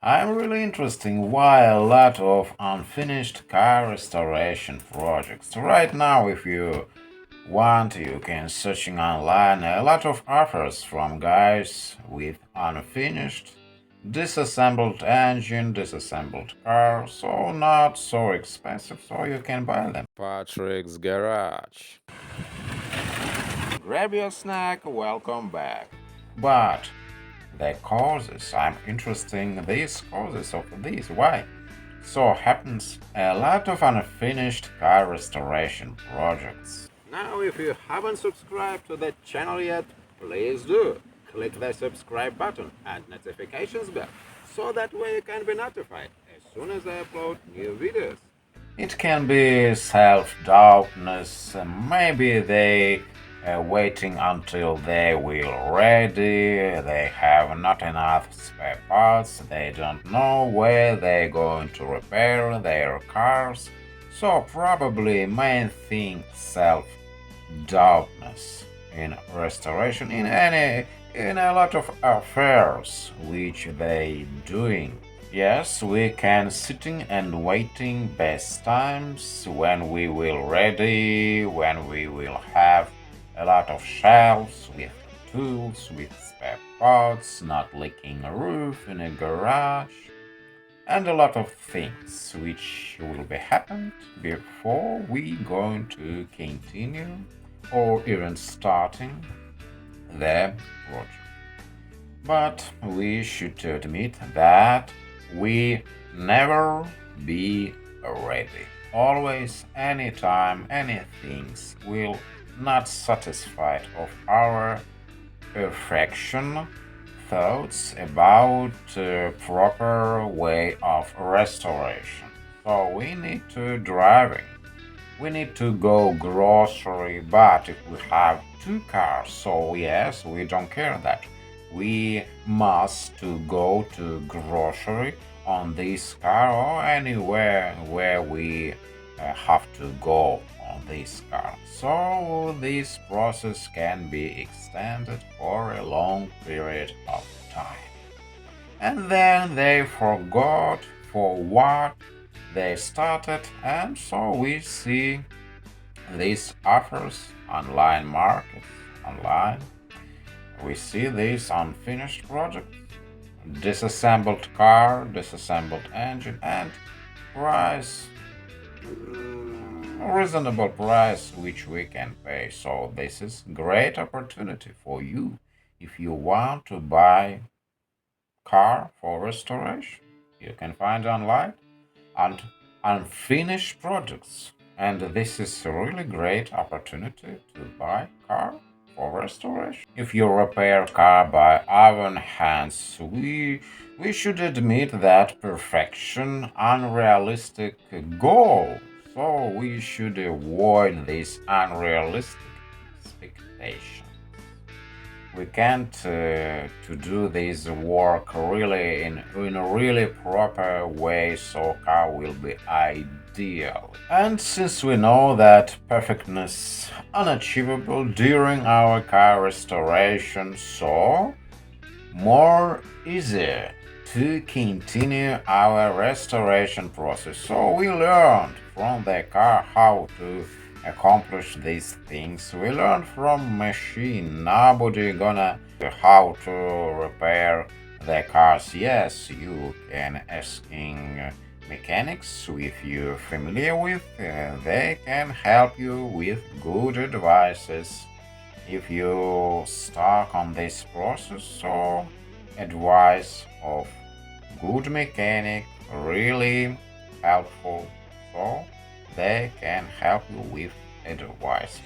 I'm really interested why a lot of unfinished car restoration projects. Right now, if you want, you can searching online a lot of offers from guys with unfinished, disassembled engine, disassembled car, so not so expensive, so you can buy them. Patrick's Garage. Grab your snack, welcome back. But the causes, I'm interested in these causes of this. Why? So happens a lot of unfinished car restoration projects. Now, if you haven't subscribed to the channel yet, please do. Click the subscribe button and notifications bell so that way you can be notified as soon as I upload new videos. It can be self-doubtness, maybe they waiting until they will ready, they have not enough spare parts, they don't know where they're going to repair their cars. So probably main thing self-doubtness in restoration in a lot of affairs which they doing. Yes, we can sitting and waiting best times when we will ready, when we will have a lot of shelves with tools, with spare parts, not leaking a roof in a garage, and a lot of things which will be happened before we going to continue or even starting the project. But we should admit that we never be ready. Always, anytime, anything will not satisfy of our perfection thoughts about proper way of restoration. So we need to driving. We need to go grocery, but if we have two cars, so yes, we don't care that. We must to go to grocery on this car or anywhere where we have to go on this car. So this process can be extended for a long period of time. And then they forgot for what they started, and so we see these offers online markets online. We see these unfinished projects, disassembled car, disassembled engine, and price, reasonable price which we can pay. So this is great opportunity for you if you want to buy car for restoration. You can find online and unfinished products. And this is a really great opportunity to buy car for restoration. If you repair car by own hands, we should admit that perfection unrealistic goal. So we should avoid this unrealistic expectation. We can't to do this work really in a really proper way so car will be ideal. And since we know that perfectness unachievable during our car restoration, so more easier to continue our restoration process. So we learned from the car how to accomplish these things. We learned from machine. Nobody gonna how to repair the cars. Yes, you can asking mechanics if you're familiar with. They can help you with good advices if you stuck on this process. So advice of good mechanic really helpful, so they can help you with advices,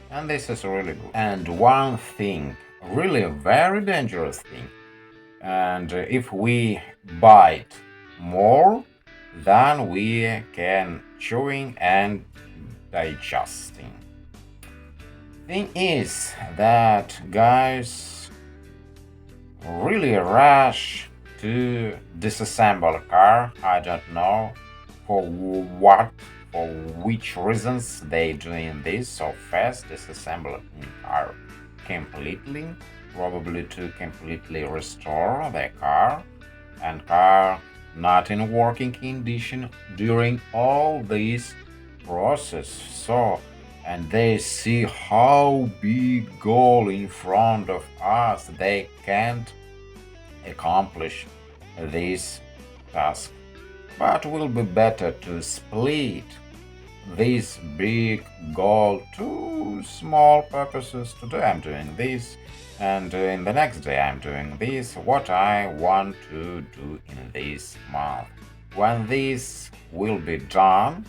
and this is really good. And one thing, really very dangerous thing, and if we bite more than we can chewing and digesting. Thing is that guys really rush to disassemble a car. I don't know for what, for which reasons they doing this so fast, disassemble a car completely, probably to completely restore the car. and car not in working condition during all this process. So, and they see how big goal in front of us, they can't accomplish this task. But will be better to split this big goal to small purposes. Today I'm doing this, and in the next day I'm doing this, what I want to do in this month. When this will be done,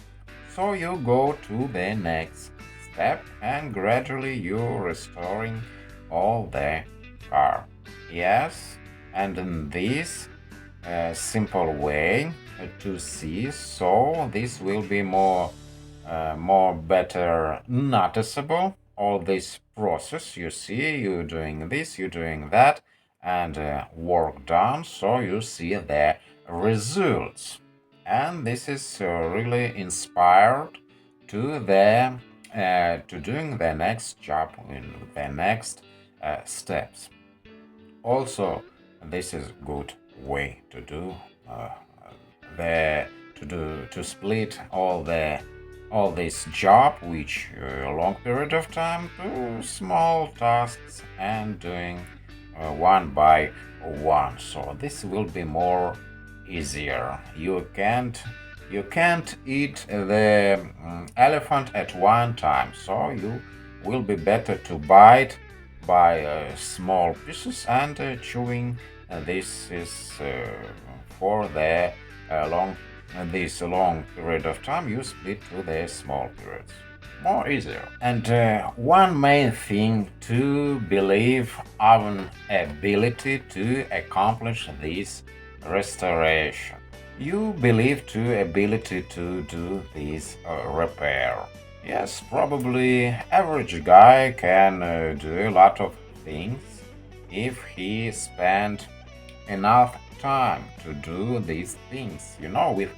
so you go to the next step and gradually you're restoring all the car. Yes, and in this simple way to see, so this will be more better noticeable. All this process, you see, you doing this, you doing that, and work done, so you see the results. And this is really inspired to the to doing the next job in the next steps. Also, this is good way to do the to split all this job, which a long period of time, to small tasks and doing one by one. So this will be more easier. You can't eat the elephant at one time, so you will be better to bite by small pieces and chewing. This is for the long this long period of time. You split to the small periods. More easier. And one main thing to believe our ability to accomplish this restoration. You believe to ability to do this repair. Yes, probably average guy can do a lot of things if he spent enough time to do these things. With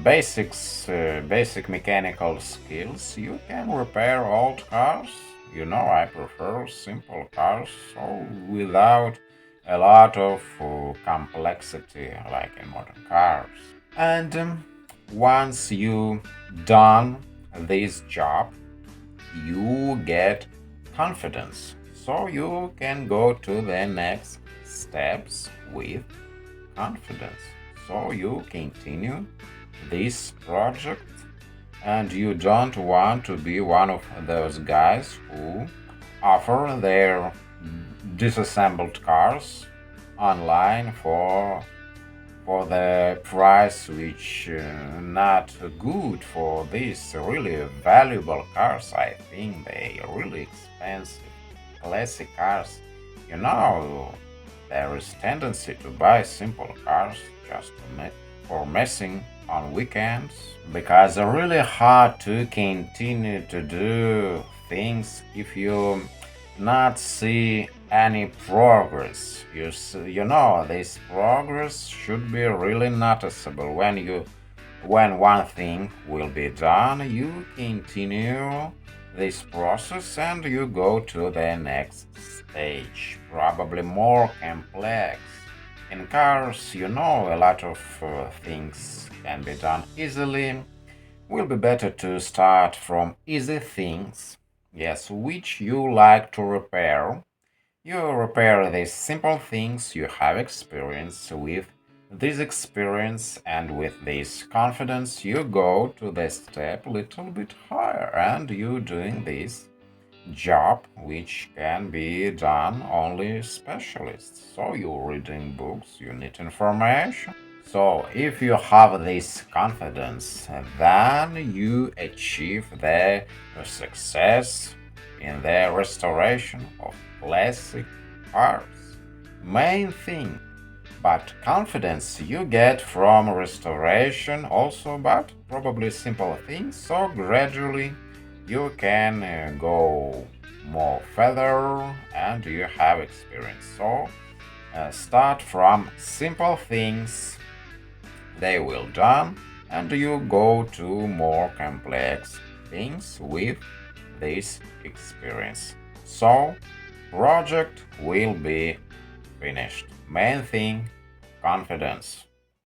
basic mechanical skills, you can repair old cars. I prefer simple cars, so without a lot of complexity like in modern cars. And once you done this job, you get confidence, so you can go to the next steps with confidence. So you continue this project, and you don't want to be one of those guys who offer their disassembled cars online for the price which not good for these really valuable cars. I think they are really expensive classic cars. There is tendency to buy simple cars just for messing on weekends, because it's really hard to continue to do things if you not see any progress. This progress should be really noticeable. When one thing will be done, you continue this process and you go to the next stage, probably more complex. In cars, a lot of things can be done easily. Will be better to start from easy things, yes, which you like to repair. You repair these simple things you have experience with. This experience and with this confidence, you go to the step a little bit higher, and you doing this job which can be done only specialists. So you're reading books, you need information. So if you have this confidence, then you achieve the success in the restoration of classic cars. Main thing. But confidence you get from restoration also, but probably simple things. So gradually you can go more further and you have experience. So start from simple things, they will done, and you go to more complex things with this experience. So project will be finished. Main thing, confidence.